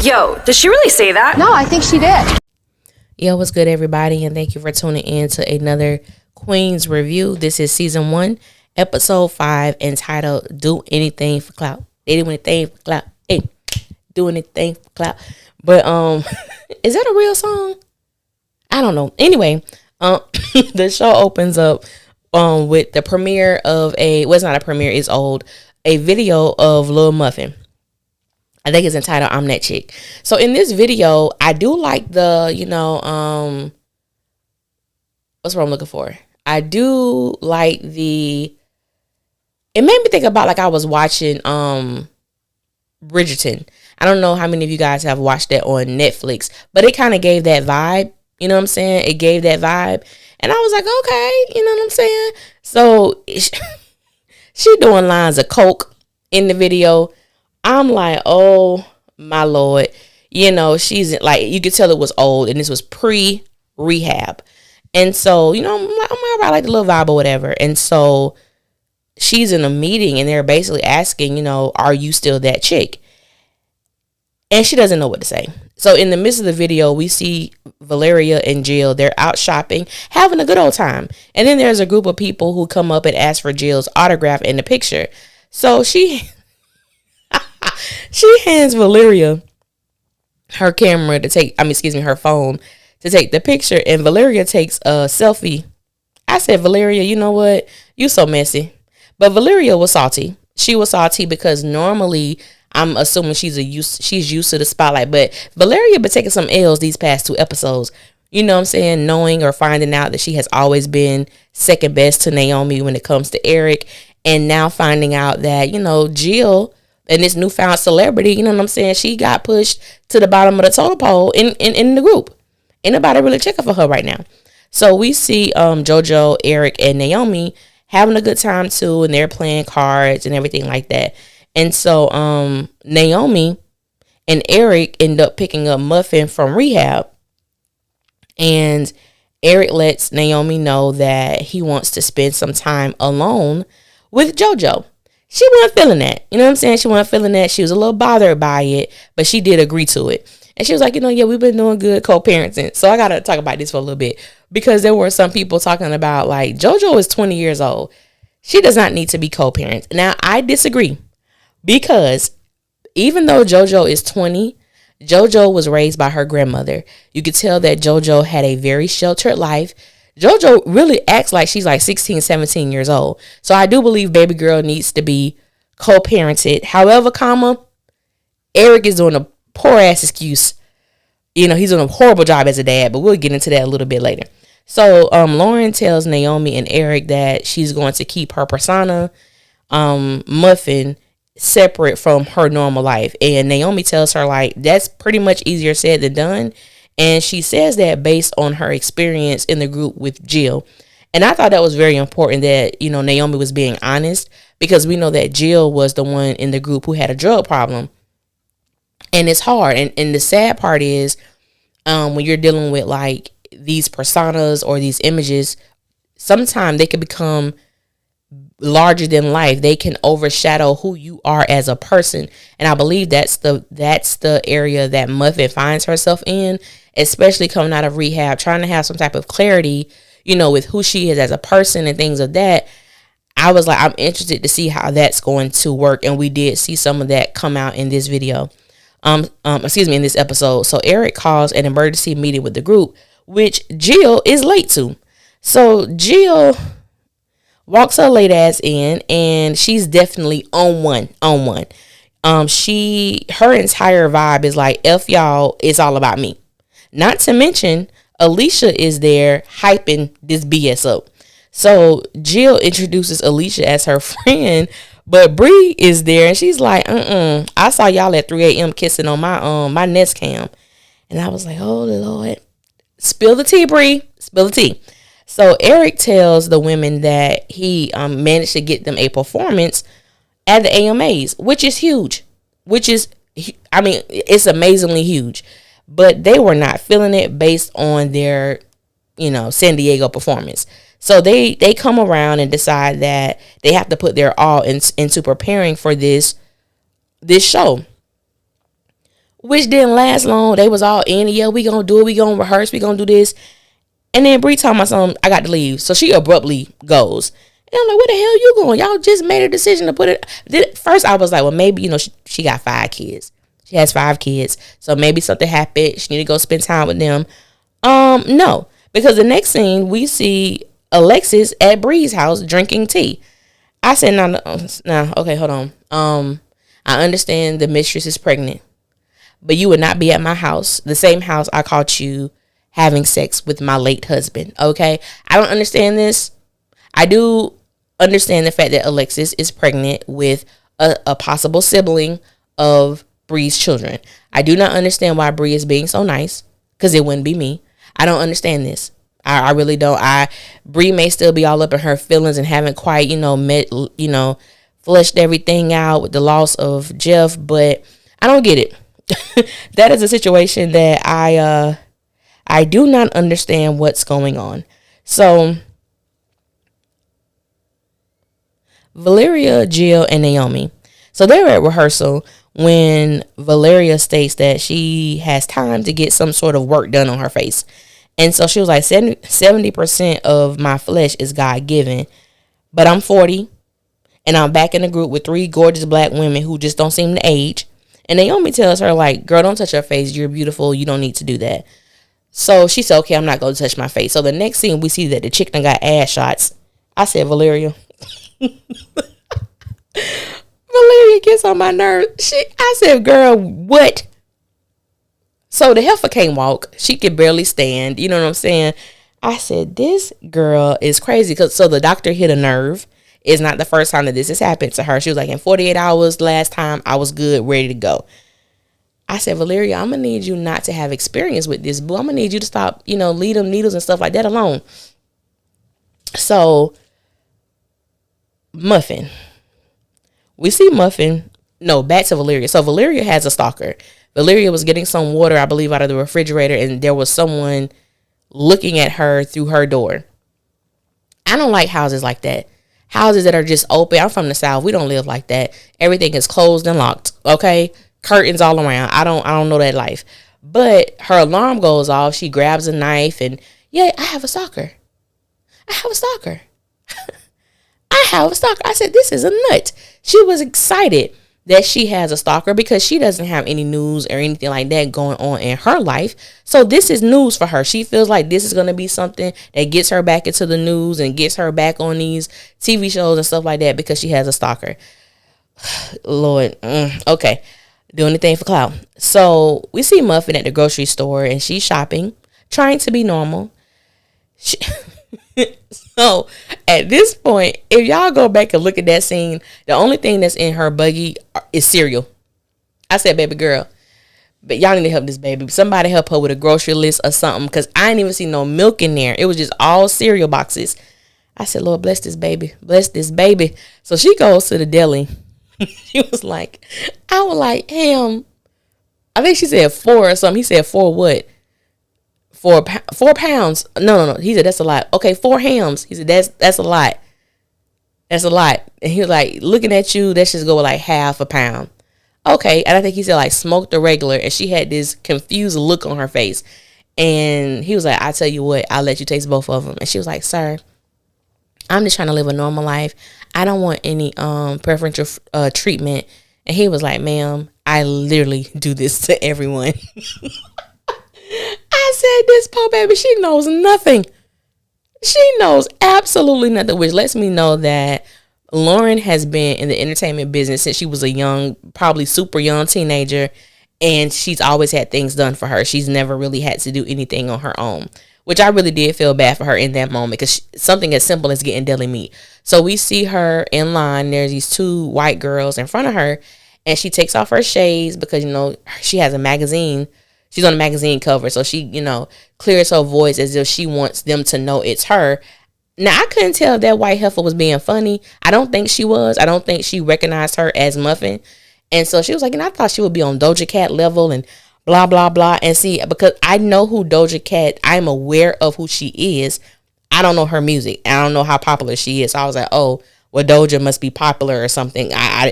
Yo, did she really say that? No, I think she did. Yo, what's good, everybody? And thank you for tuning in to another Queens review. This is season 1, episode 5, entitled Do Anything for Clout. They do anything for clout. Hey, do anything for clout. But is that a real song? I don't know. Anyway, the show opens up with the premiere of it's not a premiere, it's old, a video of Lil Muffin. I think it's entitled I'm That Chick. So in this video, I do like the, what's what I'm looking for? I do like it made me think about like I was watching Bridgerton. I don't know how many of you guys have watched that on Netflix, but it kind of gave that vibe. You know what I'm saying? It gave that vibe. And I was like, okay, you know what I'm saying? So she doing lines of coke in the video. I'm like, oh my Lord. She's like, you could tell it was old and this was pre-rehab. And so, I'm like, I like the little vibe or whatever. And so she's in a meeting and they're basically asking, are you still that chick? And she doesn't know what to say. So in the midst of the video, we see Valeria and Jill. They're out shopping, having a good old time. And then there's a group of people who come up and ask for Jill's autograph in the picture. So she hands Valeria her camera her phone to take the picture. And Valeria takes a selfie. I said, Valeria, you know what? You so messy. But Valeria was salty. She was salty because normally I'm assuming she's used to the spotlight. But Valeria been taking some L's these past 2 episodes. You know what I'm saying? Knowing or finding out that she has always been second best to Naomi when it comes to Eric. And now finding out that, Jill and this newfound celebrity, you know what I'm saying? She got pushed to the bottom of the totem pole in the group. Ain't nobody really checking for her right now. So we see JoJo, Eric, and Naomi having a good time too, and they're playing cards and everything like that. And so Naomi and Eric end up picking up Muffin from rehab. And Eric lets Naomi know that he wants to spend some time alone with JoJo. She wasn't feeling that. You know what I'm saying? She wasn't feeling that. She was a little bothered by it, but she did agree to it. And she was like, yeah, we've been doing good co-parenting. So I got to talk about this for a little bit because there were some people talking about like JoJo is 20 years old. She does not need to be co-parent. Now, I disagree because even though JoJo is 20, JoJo was raised by her grandmother. You could tell that JoJo had a very sheltered life. JoJo really acts like she's like 16, 17 years old. So I do believe baby girl needs to be co-parented. However, Eric is doing a poor ass excuse. He's doing a horrible job as a dad, but we'll get into that a little bit later. So Lauren tells Naomi and Eric that she's going to keep her persona, Muffin, separate from her normal life. And Naomi tells her like that's pretty much easier said than done. And she says that based on her experience in the group with Jill. And I thought that was very important that, Naomi was being honest because we know that Jill was the one in the group who had a drug problem. And it's hard. And the sad part is when you're dealing with like these personas or these images, sometimes they can become larger than life. They can overshadow who you are as a person. And I believe that's the area that Muffin finds herself in, especially coming out of rehab, trying to have some type of clarity, with who she is as a person and things of that. I was like, I'm interested to see how that's going to work. And we did see some of that come out in this video. In this episode. So Eric calls an emergency meeting with the group, which Jill is late to. So Jill walks her late ass in and she's definitely on one. Her entire vibe is like, F y'all, it's all about me. Not to mention, Alicia is there hyping this BS up. So Jill introduces Alicia as her friend, but Bree is there and she's like, I saw y'all at 3 a.m. kissing on my Nest cam. And I was like, oh Lord, spill the tea, Bree, spill the tea. So Eric tells the women that he managed to get them a performance at the AMAs, which is huge, it's amazingly huge. But they were not feeling it based on their, San Diego performance. So they come around and decide that they have to put their all into preparing for this show. which didn't last long. They was all in, yeah, we gonna do it, we gonna rehearse, we gonna do this. And then Bree told my son, I got to leave. So she abruptly goes. And I'm like, where the hell you going? Y'all just made a decision to put it. First, I was like, well, maybe, she got 5 kids. She has 5 kids. So maybe something happened. She need to go spend time with them. No. Because the next scene, we see Alexis at Bree's house drinking tea. I said, no, okay, hold on. I understand the mistress is pregnant. But you would not be at my house, the same house I caught you having sex with my late husband. Okay, I don't understand this. I do understand the fact that Alexis is pregnant with a possible sibling of Bree's children. I do not understand why Bree is being so nice, because it wouldn't be me. I don't understand this. I really don't. Bree may still be all up in her feelings and haven't quite fleshed everything out with the loss of Jeff, but I don't get it. That is a situation that I do not understand what's going on. So Valeria, Jill, and Naomi. So they were at rehearsal when Valeria states that she has time to get some sort of work done on her face. And so she was like, 70% of my flesh is God given, but I'm 40 and I'm back in the group with 3 gorgeous black women who just don't seem to age. And Naomi tells her, like, girl, don't touch her face. You're beautiful. You don't need to do that. So she said, okay, I'm not going to touch my face. So the next scene, we see that the chick done got ass shots. I said, Valeria. Valeria gets on my nerves. I said, girl, what? So the heifer can't walk. She could barely stand. You know what I'm saying? I said, this girl is crazy. So the doctor hit a nerve. It's not the first time that this has happened to her. She was like, in 48 hours last time, I was good, ready to go. I said, Valeria, I'm going to need you not to have experience with this, boo. I'm going to need you to stop, leave them needles and stuff like that alone. So, Muffin. We see Muffin. No, back to Valeria. So, Valeria has a stalker. Valeria was getting some water, I believe, out of the refrigerator, and there was someone looking at her through her door. I don't like houses like that. Houses that are just open. I'm from the South. We don't live like that. Everything is closed and locked. Okay? Curtains all around. I don't know that life. But her alarm goes off. She grabs a knife and, yeah, I have a stalker. I have a stalker. I have a stalker. I said, this is a nut. She was excited that she has a stalker because she doesn't have any news or anything like that going on in her life. So this is news for her. She feels like this is going to be something that gets her back into the news and gets her back on these TV shows and stuff like that because she has a stalker. Lord. Okay. Do anything for clout. So we see Muffin at the grocery store and she's shopping, trying to be normal. So at this point, if y'all go back and look at that scene, the only thing that's in her buggy is cereal. I said, baby girl, but y'all need to help this baby. Somebody help her with a grocery list or something, because I ain't even see no milk in there. It was just all cereal boxes. I said, Lord, bless this baby. Bless this baby. So she goes to the deli. She was like, I was like, ham. I think she said 4 or something. He said 4 what? 4 pounds. No. He said, that's a lot. Okay, 4 hams. He said, that's a lot. That's a lot. And he was like, looking at you, let's just go with like half a pound. Okay. And I think he said like smoked or regular. And she had this confused look on her face. And he was like, I tell you what, I'll let you taste both of them. And she was like, sir, I'm just trying to live a normal life. I don't want any preferential treatment. And he was like, ma'am, I literally do this to everyone. I said, this poor baby, she knows nothing. She knows absolutely nothing, which lets me know that Lauren has been in the entertainment business since she was a young, probably super young teenager, and she's always had things done for her. She's never really had to do anything on her own, which I really did feel bad for her in that moment, because something as simple as getting deli meat. So we see her in line. There's these 2 white girls in front of her, and she takes off her shades because, she has a magazine. She's on a magazine cover, so she, clears her voice as if she wants them to know it's her. Now, I couldn't tell if that white heifer was being funny. I don't think she was. I don't think she recognized her as Muffin. And so she was like, and I thought she would be on Doja Cat level and blah, blah, blah. And see, because I know who Doja Cat, I'm aware of who she is. I don't know her music. I don't know how popular she is. So I was like, oh, well, Doja must be popular or something. I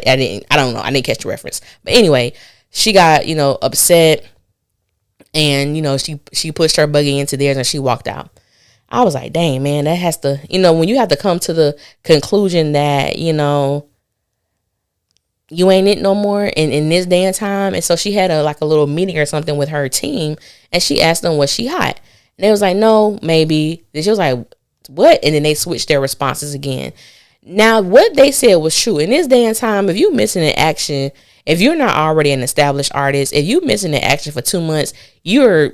don't know. I didn't catch the reference. But anyway, she got, upset, and, she pushed her buggy into theirs and she walked out. I was like, dang, man, that has to, when you have to come to the conclusion that, you ain't it no more in this day and time. And so she had a little meeting or something with her team, and she asked them, was she hot? And they was like, no, maybe. Then she was like, what? And then they switched their responses again. Now, what they said was true. In this day and time, if you missing an action, if you're not already an established artist, if you missing an action for 2 months, you're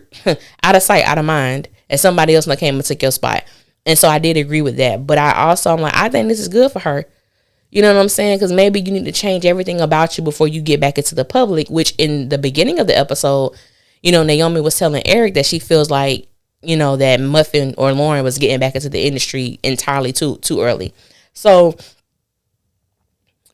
out of sight, out of mind, and somebody else came and took your spot. And so I did agree with that. But I'm like, I think this is good for her. You know what I'm saying? Because maybe you need to change everything about you before you get back into the public, which in the beginning of the episode, Naomi was telling Eric that she feels like, that Muffin or Lauren was getting back into the industry entirely too early. So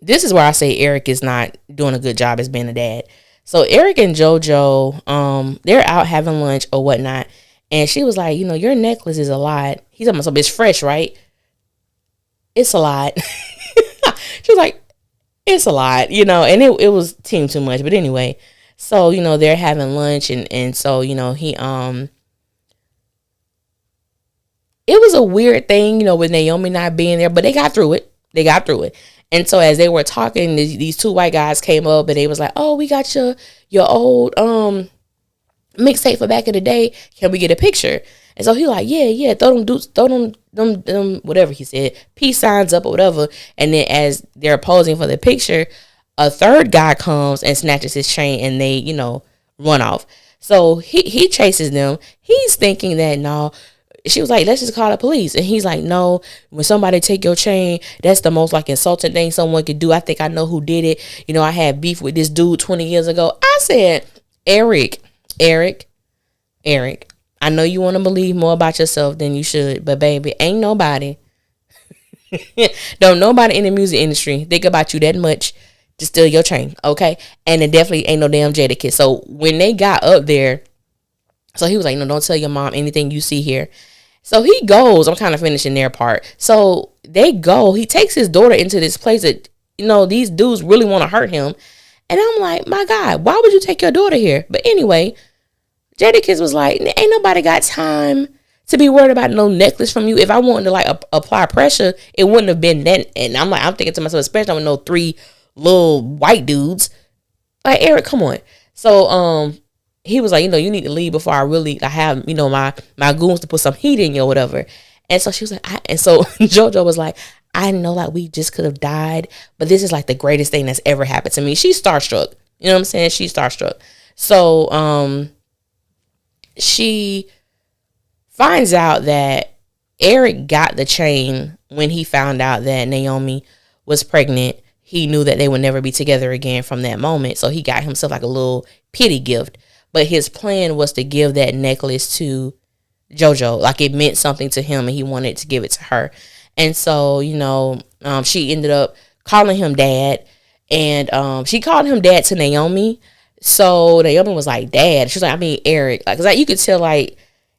this is where I say Eric is not doing a good job as being a dad. So Eric and JoJo, they're out having lunch or whatnot. And she was like, your necklace is a lot. He's talking about something, it's fresh, right? It's a lot. She was like, it's a lot, and it was team too much. But anyway, so, they're having lunch, and so, he, it was a weird thing, with Naomi not being there, but they got through it. And so as they were talking, these two white guys came up and they was like, oh, we got your old, mixtape for back in the day. Can we get a picture? And so he like, yeah, throw them, whatever he said, peace signs up or whatever. And then as they're posing for the picture, a third guy comes and snatches his chain and they, run off. So he chases them. He's thinking that, no, she was like, let's just call the police. And he's like, no, when somebody take your chain, that's the most insulting thing someone could do. I think I know who did it. I had beef with this dude 20 years ago. I said, Eric, I know you want to believe more about yourself than you should, but baby, ain't nobody, don't nobody in the music industry think about you that much to steal your chain, okay? And it definitely ain't no damn Jadakiss. So when they got up there, so he was like, no, don't tell your mom anything you see here. So he goes, I'm kind of finishing their part. So they go, he takes his daughter into this place that, these dudes really want to hurt him. And I'm like, my God, why would you take your daughter here? But anyway, Jadakiss was like, ain't nobody got time to be worried about no necklace from you. If I wanted to apply pressure, it wouldn't have been that. And I'm thinking to myself, especially with no 3 little white dudes. Like, Eric, come on. So he was like, you need to leave before I have, my goons to put some heat in you or whatever. And so she was like, and so JoJo was like, I know we just could have died, but this is the greatest thing that's ever happened to me. She's starstruck. You know what I'm saying? She's starstruck. So she finds out that Eric got the chain when he found out that Naomi was pregnant. He knew that they would never be together again from that moment. So he got himself a little pity gift. But his plan was to give that necklace to JoJo. It meant something to him and he wanted to give it to her. And so, she ended up calling him dad. And she called him dad to Naomi. So Naomi was like, dad. She was like, I mean, Eric. Because you could tell,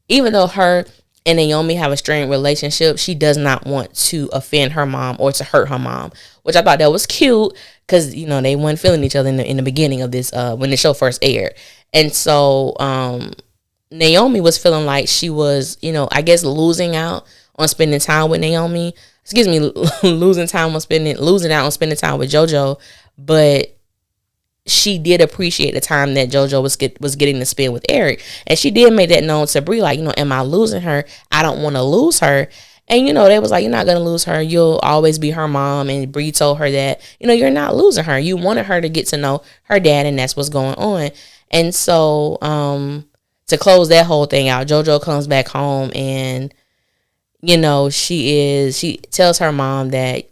even though her and Naomi have a strained relationship, she does not want to offend her mom or to hurt her mom. Which I thought that was cute. Because, they weren't feeling each other in the beginning of this, when the show first aired. And so Naomi was feeling like she was, I guess losing out on spending time with Naomi. Losing out on spending time with JoJo. But she did appreciate the time that JoJo was getting to spend with Eric. And she did make that known to Bree, am I losing her? I don't want to lose her. And, they was like, you're not going to lose her. You'll always be her mom. And Bree told her that, you're not losing her. You wanted her to get to know her dad, and that's what's going on. And so to close that whole thing out, JoJo comes back home and, she tells her mom that,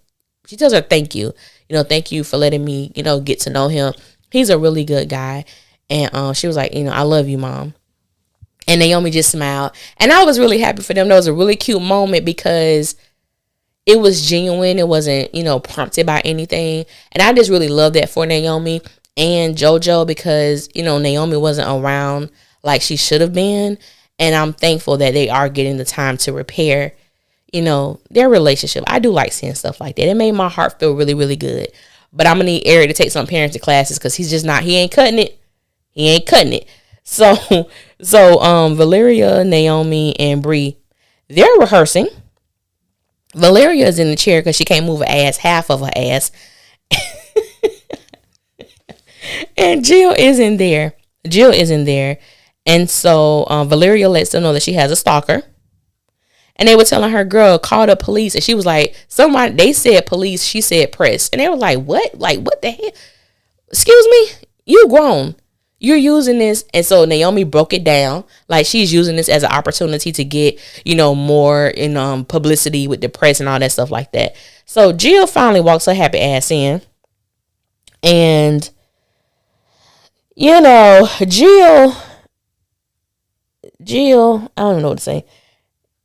she tells her thank you. Thank you for letting me, get to know him. He's a really good guy. And she was like, I love you, Mom. And Naomi just smiled. And I was really happy for them. That was a really cute moment because it was genuine. It wasn't, prompted by anything. And I just really love that for Naomi and JoJo because, Naomi wasn't around like she should have been. And I'm thankful that they are getting the time to repair, their relationship. I do like seeing stuff like that. It made my heart feel really, really good. But I'm going to need Eric to take some parenting classes because he ain't cutting it. He ain't cutting it. So Valeria, Naomi, and Bree, they're rehearsing. Valeria is in the chair because she can't move her ass, half of her ass. And Jill isn't there. And so Valeria lets them know that she has a stalker. And they were telling her, girl, call the police. And she was like, somebody, they said police, she said press. And they were like, what? Like, what the hell? Excuse me? You grown. You're using this. And so Naomi broke it down. Like, she's using this as an opportunity to get, more in publicity with the press and all that stuff like that. So Jill finally walks her happy ass in. And, Jill, I don't know what to say.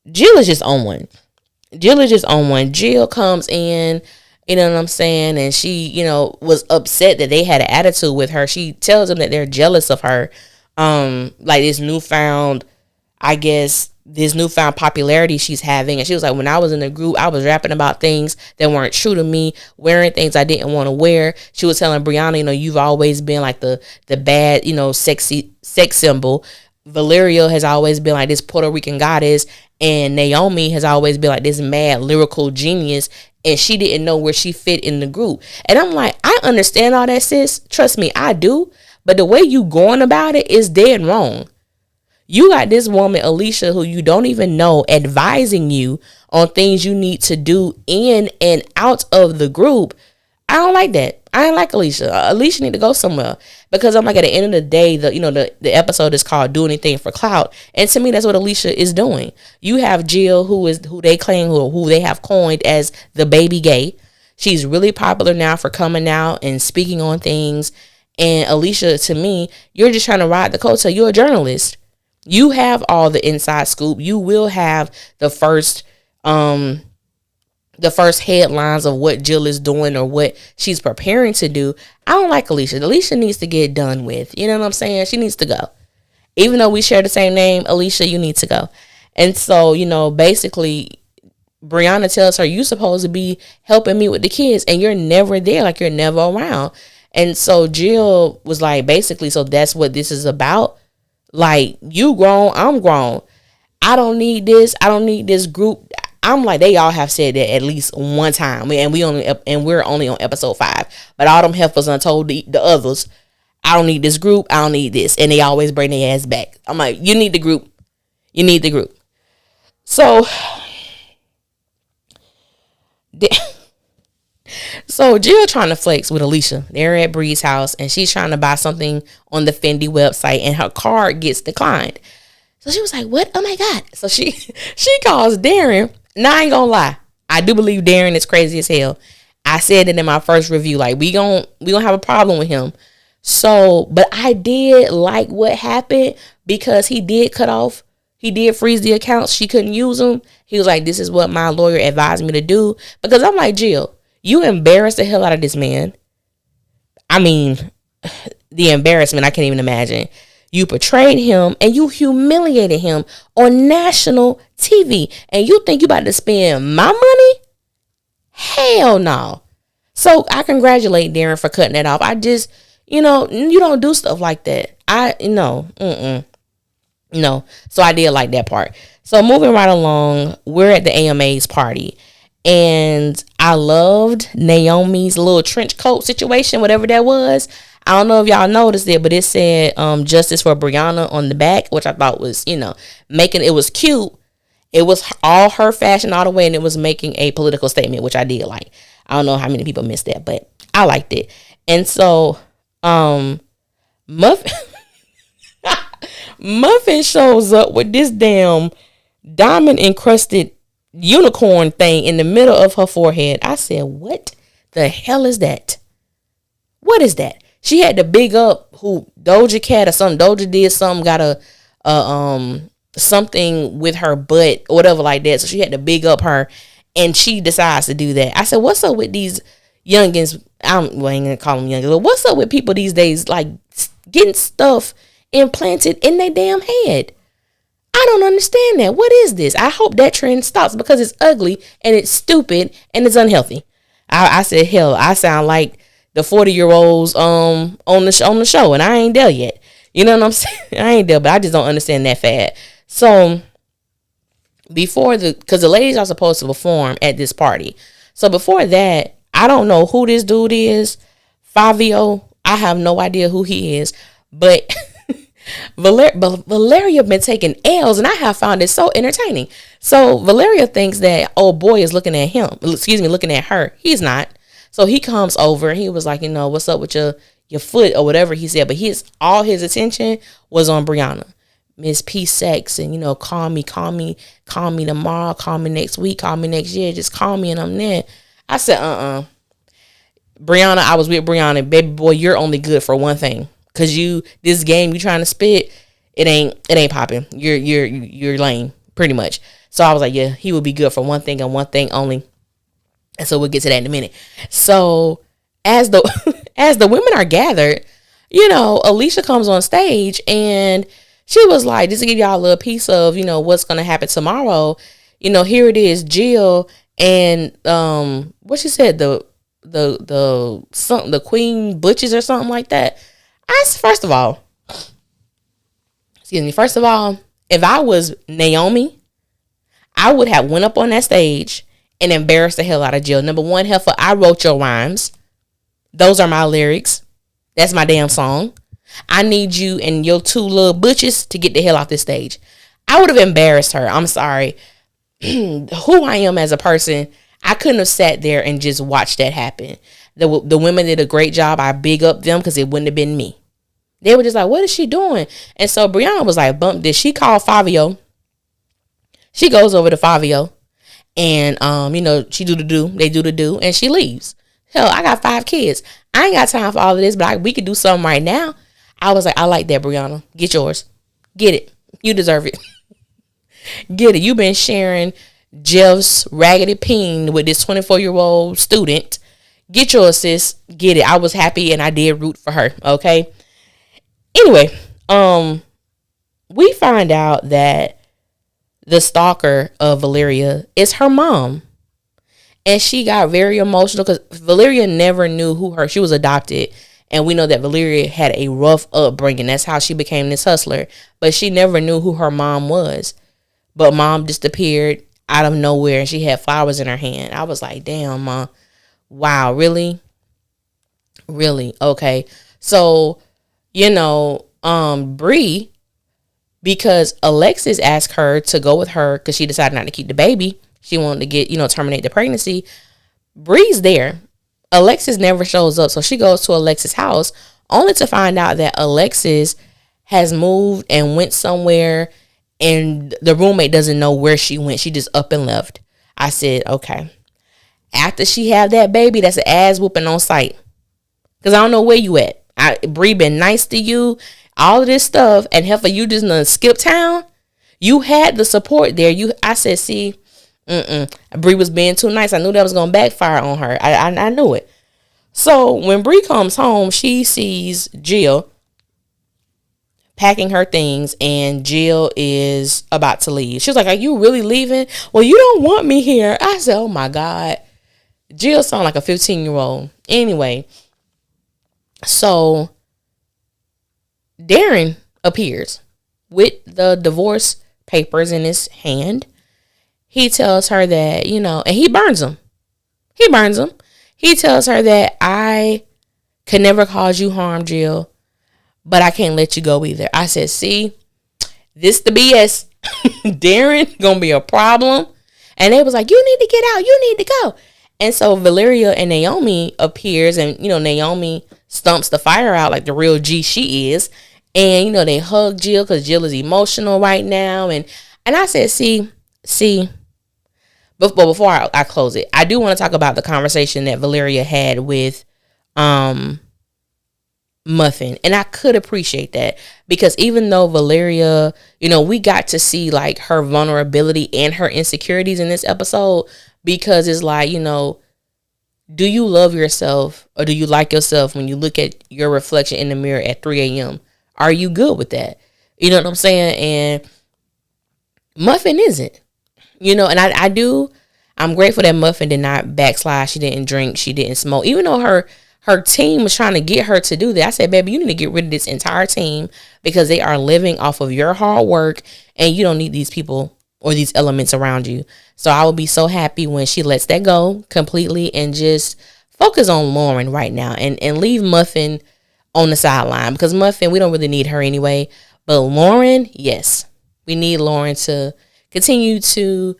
Jill is just on one. Jill comes in, you know what I'm saying? And she, was upset that they had an attitude with her. She tells them that they're jealous of her. Like this newfound popularity she's having. And she was like, when I was in the group, I was rapping about things that weren't true to me, wearing things I didn't want to wear. She was telling Brianna, you've always been like the bad, sexy sex symbol. Valeria has always been like this Puerto Rican goddess, and Naomi has always been like this mad lyrical genius, and she didn't know where she fit in the group. And I'm like, I understand all that, sis. Trust me, I do. But the way you going about it is dead wrong. You got this woman, Alicia, who you don't even know, advising you on things you need to do in and out of the group. I don't like that. I ain't like Alicia. Alicia need to go somewhere, because I'm like, at the end of the day, the episode is called "Do Anything for Clout," and to me, that's what Alicia is doing. You have Jill, who they claim who they have coined as the baby gay. She's really popular now for coming out and speaking on things. And Alicia, to me, you're just trying to ride the coattail. You're a journalist. You have all the inside scoop. You will have the first headlines of what Jill is doing or what she's preparing to do. I don't like Alicia. Alicia needs to get done with. You know what I'm saying? She needs to go. Even though we share the same name, Alicia, you need to go. And so, basically, Brianna tells her, you supposed to be helping me with the kids, and you're never there. Like, you're never around. And so Jill was like, basically, so that's what this is about. Like, you grown, I'm grown. I don't need this. I don't need this group. I'm like, they all have said that at least one time, and we're only on episode 5. But all them heifers done told the others, I don't need this group. I don't need this, and they always bring their ass back. I'm like, you need the group. You need the group. So, Jill trying to flex with Alicia. They're at Bree's house, and she's trying to buy something on the Fendi website, and her card gets declined. So she was like, what? Oh my God. So she calls Darren. Now, I ain't gonna lie, I do believe Darren is crazy as hell. I said it in my first review, like, we gonna have a problem with him. So, but I did like what happened, because he did freeze the accounts. She couldn't use them. He was like, this is what my lawyer advised me to do. Because I'm like, Jill, you embarrassed the hell out of this man. I mean, the embarrassment, I can't even imagine. You portrayed him and you humiliated him on national TV. And you think you about to spend my money? Hell no. So I congratulate Darren for cutting that off. I just, you don't do stuff like that. No. So I did like that part. So moving right along, we're at the AMA's party. And I loved Naomi's little trench coat situation, whatever that was. I don't know if y'all noticed it, but it said justice for Brianna on the back, which I thought was, it was cute. It was all her fashion all the way, and it was making a political statement, which I did like. I don't know how many people missed that, but I liked it. And so Muffin shows up with this damn diamond encrusted unicorn thing in the middle of her forehead. I said, what the hell is that? What is that? She had to big up Doja Cat or something. Doja did something, got a something with her butt or whatever like that. So she had to big up her, and she decides to do that. I said, what's up with these youngins? I ain't gonna call them youngins, but what's up with people these days, like getting stuff implanted in their damn head? I don't understand that. What is this? I hope that trend stops, because it's ugly and it's stupid and it's unhealthy. I said, hell, I sound like the 40-year-olds on the show, and I ain't there yet. You know what I'm saying? I ain't there, but I just don't understand that fad. So because the ladies are supposed to perform at this party. So before that, I don't know who this dude is. Fabio, I have no idea who he is. But Valeria been taking L's, and I have found it so entertaining. So Valeria thinks that old boy is looking at looking at her. He's not. So he comes over and he was like, what's up with your foot or whatever he said. But all his attention was on Brianna. Miss P Sex, and call me tomorrow, call me next week, call me next year, just call me and I'm there. I said, Brianna, I was with Brianna, baby boy, you're only good for one thing. Cause this game you trying to spit, it ain't popping. You're lame, pretty much. So I was like, yeah, he would be good for one thing and one thing only. And so we'll get to that in a minute. So as the as the women are gathered, Alicia comes on stage and she was like, just to give y'all a little piece of, what's going to happen tomorrow. Here it is, Jill and what she said, the Queen Butches or something like that. First of all, if I was Naomi, I would have went up on that stage and embarrassed the hell out of Jill. Number one, heifer, I wrote your rhymes. Those are my lyrics. That's my damn song. I need you and your two little butches to get the hell off this stage. I would have embarrassed her. I'm sorry. Who I am as a person, I couldn't have sat there and just watched that happen. The women did a great job. I big up them because it wouldn't have been me. They were just like, what is she doing? And so Brianna was like, bump this. She called Fabio. She goes over to Fabio and, she do the do. They do the do. And she leaves. Hell, I got 5 kids. I ain't got time for all of this, but we could do something right now. I was like, I like that, Brianna. Get yours. Get it. You deserve it. Get it. You've been sharing Jeff's raggedy peen with this 24-year-old student. Get yours, sis. Get it. I was happy and I did root for her. Okay. Anyway, we find out that the stalker of Valeria is her mom. And she got very emotional because Valeria never knew she was adopted. And we know that Valeria had a rough upbringing. That's how she became this hustler. But she never knew who her mom was. But mom disappeared out of nowhere and she had flowers in her hand. I was like, damn, Mom. Wow, really? Really? Okay. So, Bree, because Alexis asked her to go with her because she decided not to keep the baby. She wanted to get, terminate the pregnancy. Bree's there. Alexis never shows up. So she goes to Alexis' house only to find out that Alexis has moved and went somewhere and the roommate doesn't know where she went. She just up and left. I said, okay. After she have that baby, that's an ass whooping on sight. Because I don't know where you at. Bree been nice to you, all of this stuff, and heifer, you just done skip town. You had the support there. I said, see, Bree was being too nice. I knew that was gonna backfire on her. I knew it. So when Bree comes home, she sees Jill packing her things, and Jill is about to leave. She was like, "Are you really leaving?" "Well, you don't want me here." I said, "Oh my God." Jill sounded like a 15-year-old. Anyway, so Darren appears with the divorce papers in his hand. He tells her that, and he burns them. He tells her that I could never cause you harm, Jill, but I can't let you go either. I said, see, this the BS. Darren gonna be a problem. And they was like, you need to get out. You need to go. And so Valeria and Naomi appears, and, Naomi stumps the fire out like the real G she is. And, they hug Jill because Jill is emotional right now. And I said, see, but before I close it, I do want to talk about the conversation that Valeria had with Muffin. And I could appreciate that because even though Valeria, we got to see like her vulnerability and her insecurities in this episode, because it's like, do you love yourself or do you like yourself when you look at your reflection in the mirror at 3 a.m.? Are you good with that? You know what I'm saying? And Muffin isn't. And I'm grateful that Muffin did not backslide. She didn't drink. She didn't smoke. Even though her her team was trying to get her to do that. I said, baby, you need to get rid of this entire team because they are living off of your hard work and you don't need these people or these elements around you. So I will be so happy when she lets that go completely and just focus on Lauren right now and leave Muffin on the sideline, because Muffin, we don't really need her anyway. But Lauren, yes, we need Lauren to continue to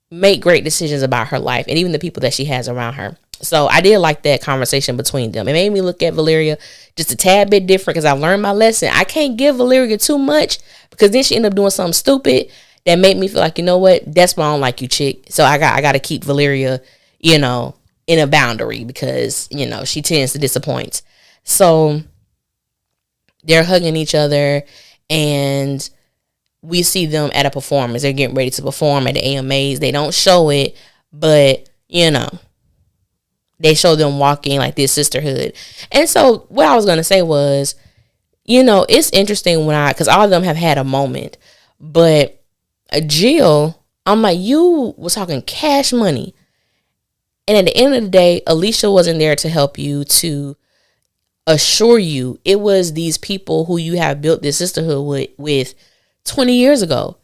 make great decisions about her life and even the people that she has around her. So I did like that conversation between them. It made me look at Valeria just a tad bit different because I learned my lesson. I can't give Valeria too much because then she ended up doing something stupid that made me feel like, you know what, that's why I don't like you, chick. So I got to keep Valeria, in a boundary because, she tends to disappoint. So they're hugging each other and we see them at a performance. They're getting ready to perform at the AMAs. They don't show it, but, they show them walking like this sisterhood. And so what I was going to say was, it's interesting because all of them have had a moment, but Jill, I'm like, you was talking cash money. And at the end of the day, Alicia wasn't there to help you, to assure you. It was these people who you have built this sisterhood with 20 years ago.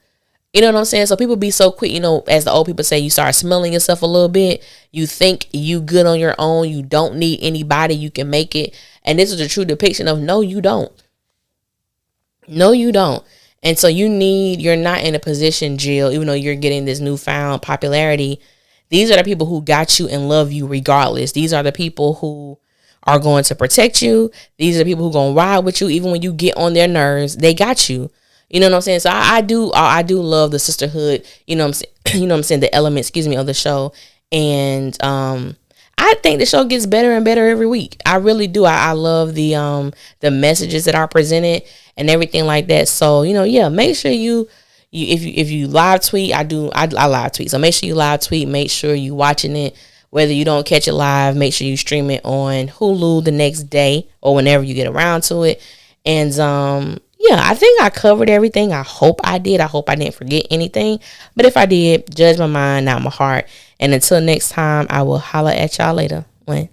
You know what I'm saying? So people be so quick, as the old people say, you start smelling yourself a little bit. You think you good on your own. You don't need anybody. You can make it. And this is a true depiction of no, you don't. No, you don't. And so you're not in a position, Jill, even though you're getting this newfound popularity. These are the people who got you and love you regardless. These are the people who are going to protect you. These are the people who are going to ride with you. Even when you get on their nerves, they got you. You know what I'm saying? So I do love the sisterhood, the element, of the show. And I think the show gets better and better every week. I really do. I love the messages that are presented and everything like that. So, make sure if you live tweet, I live tweet. So make sure you live tweet, make sure you watching it. Whether you don't catch it live, make sure you stream it on Hulu the next day or whenever you get around to it. And I think I covered everything. I hope I did. I hope I didn't forget anything. But if I did, judge my mind, not my heart. And until next time, I will holler at y'all later. When?